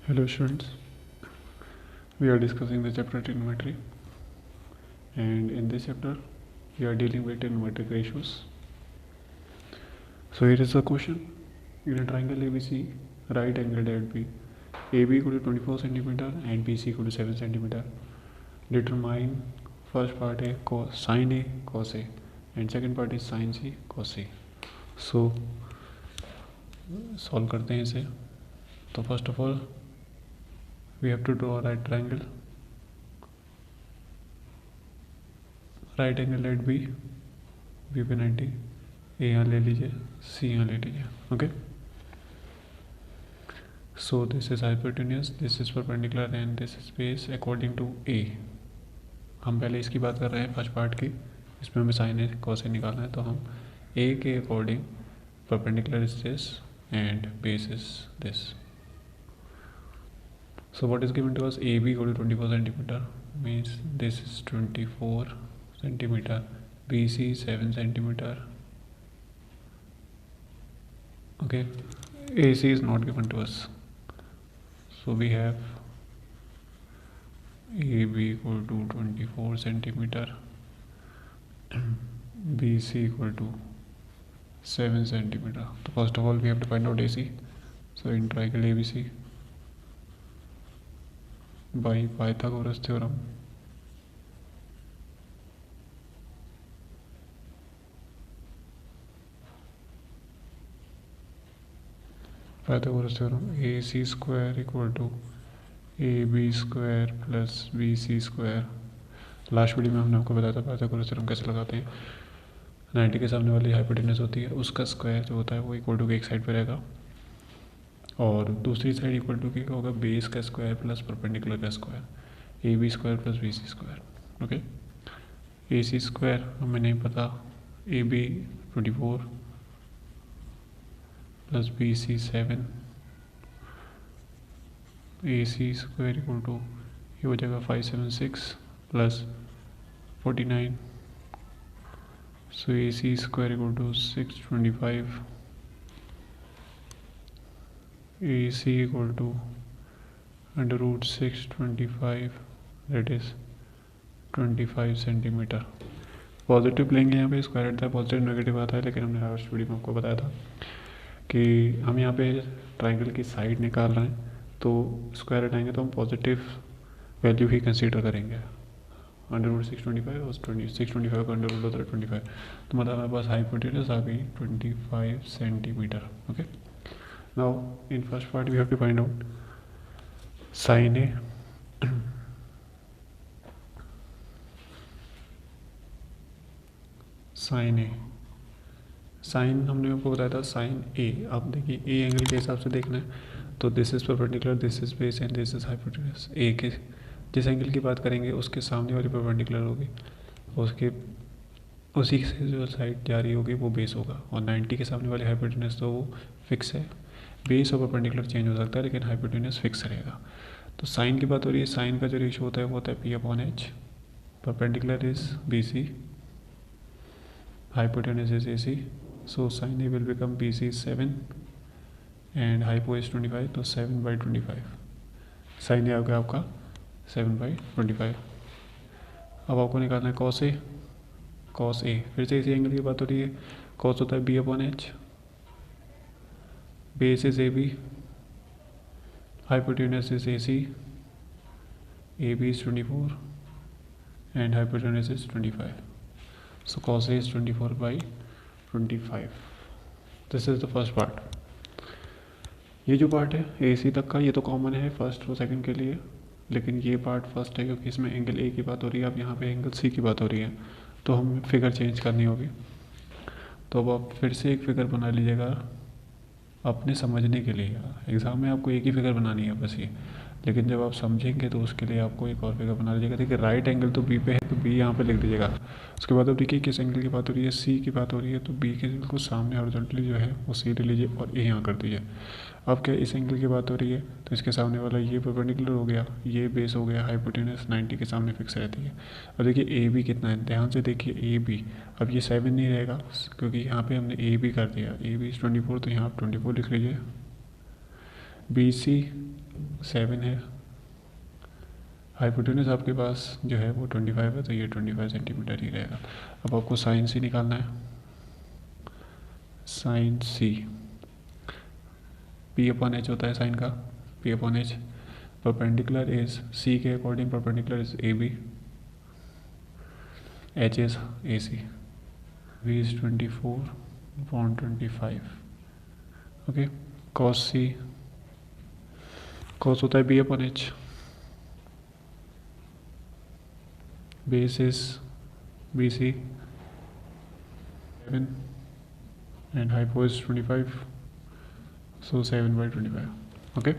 Hello students, we are discussing the chapter trigonometry, and in this chapter we are dealing with trigonometric ratios. So here is the question. In a triangle ABC, right angled at B, AB equal to 24 centimeter and BC equal to 7 centimeter. Determine first part है sin A cos A and second part is sin C cos A. So solve करते हैं इसे. तो first of all we have to draw a right triangle. Right angle at B पे 90, ए यहाँ ले लीजिए, सी यहाँ ले लीजिए. Okay, so this is hypotenuse, this is perpendicular and this is base according to A. हम पहले इसकी बात कर रहे हैं फर्स्ट पार्ट की, इसमें हमें साइन ए कॉस ए निकालना है. तो हम ए के according perpendicular is this and base is this. So what is given to us? A B equal to 24 centimetre means this is 24 centimeter, BC 7 centimeter. Okay, AC is not given to us, so we have AB equal to 24 centimeter, BC equal to 7 centimeter. So first of all we have to find out AC. So in triangle ABC by Pythagoras theorem, Pythagoras theorem, AC square equal to AB square plus BC square. Last video में हमने आपको बताया था Pythagoras theorem कैसे लगाते हैं. 90 के सामने वाली हाइपोटेनस होती है, उसका स्क्वायर जो होता है वो इक्वल टू के एक साइड पे रहेगा और दूसरी साइड इक्वल टू के होगा बेस का स्क्वायर प्लस परपेंडिकुलर का square, A B square plus B C square. Okay, A C square हमें नहीं पता, A B 24 plus B C 7, A C square equal to ये हो जाएगा 576 plus 49. So A C square equal to 625, A C equal to under root 625 that is 25 centimetre. Positive लेंगे यहाँ पे square हटता है, पॉजिटिव नेगेटिव आता है, लेकिन हमने लास्ट वीडियो में आपको बताया था कि हम यहाँ पे ट्राइंगल की साइड निकाल रहे हैं तो स्क्वायर हटाएंगे तो हम पॉजिटिव वैल्यू ही कंसीडर करेंगे. अंडर रूट 625 और 625 का अंडर रूट होता है 25, तो मतलब हमारे पास हाइपोटेनस आ गई 25 centimetre. Okay, now in first part we have to find out sine A. Sine A, sine हमने आपको बताया था साइन ए. अब देखिए ए एंगल के हिसाब से देखना है तो this is perpendicular, this is base and this is hypotenuse. A के जिस एंगल की बात करेंगे उसके सामने वाली परपेंडिकुलर होगी, उसके उसी से जो साइड जा रही होगी वो बेस होगा, और 90 के सामने वाली हाइपोटेनस तो वो फिक्स है. बेस और परपेंडिकुलर चेंज हो सकता है लेकिन हाइपोटेनस फिक्स रहेगा. तो साइन की बात हो रही है, साइन का जो रेशियो होता है वो होता है P upon H. Perpendicular is B C, hypotenuse is AC, so sin A will become BC is 7 and hypo is 25, तो 7 by 25 sin A आ गया आपका 7 by 25. अब आपको निकालना है cos A. cos A फिर से इसी एंगल की बात हो रही है, cos होता है B upon H, base is AB, hypotenuse is AC, AB is 24 and hypotenuse is 25. So cos A is 24 by 25. This is the first part. ये जो पार्ट है ए सी तक का ये तो कॉमन है फर्स्ट और सेकंड के लिए, लेकिन ये पार्ट फर्स्ट है क्योंकि इसमें एंगल ए की बात हो रही है. अब यहाँ पे एंगल सी की बात हो रही है तो हमें फिगर चेंज करनी होगी. तो अब आप फिर से एक फिगर बना लीजिएगा अपने समझने के लिए. एग्ज़ाम में आपको एक ही फिगर बनानी है बस ये, लेकिन जब आप समझेंगे तो उसके लिए आपको एक और फिगर बना लीजिएगा. देखिए राइट एंगल तो बी पे है तो बी यहाँ पे लिख दीजिएगा. उसके बाद अब देखिए किस एंगल की बात हो रही है, सी की बात हो रही है, तो बी के एंगल को सामने हॉरिजॉन्टली जो है वो सी ले लीजिए और ए यहाँ कर दीजिए. अब क्या इस एंगल की बात हो रही है तो इसके सामने वाला ये परपेंडिकुलर हो गया, ये बेस हो गया, हाइपोटेनस 90 के सामने फिक्स रहती है. अब देखिए ए बी कितना है, ध्यान से देखिए ए बी. अब ये 7 नहीं रहेगा क्योंकि यहाँ पे हमने ए बी कर दिया, ए बी 24 तो यहाँ आप 24 लिख लीजिए. बी सी 7 है, हाइपोटेनस आपके पास जो है वो 25 है, तो ये 25 सेंटीमीटर ही रहेगा। अब आपको साइन सी निकालना है। Sine C P upon H होता है साइन का, P upon H. Perpendicular is C के according, perpendicular is A B, H is A C, V is 24 upon 25। Okay, cos C, cos होता है B upon H, base is B C, 7 and hypo is 25, so 7/25. Okay.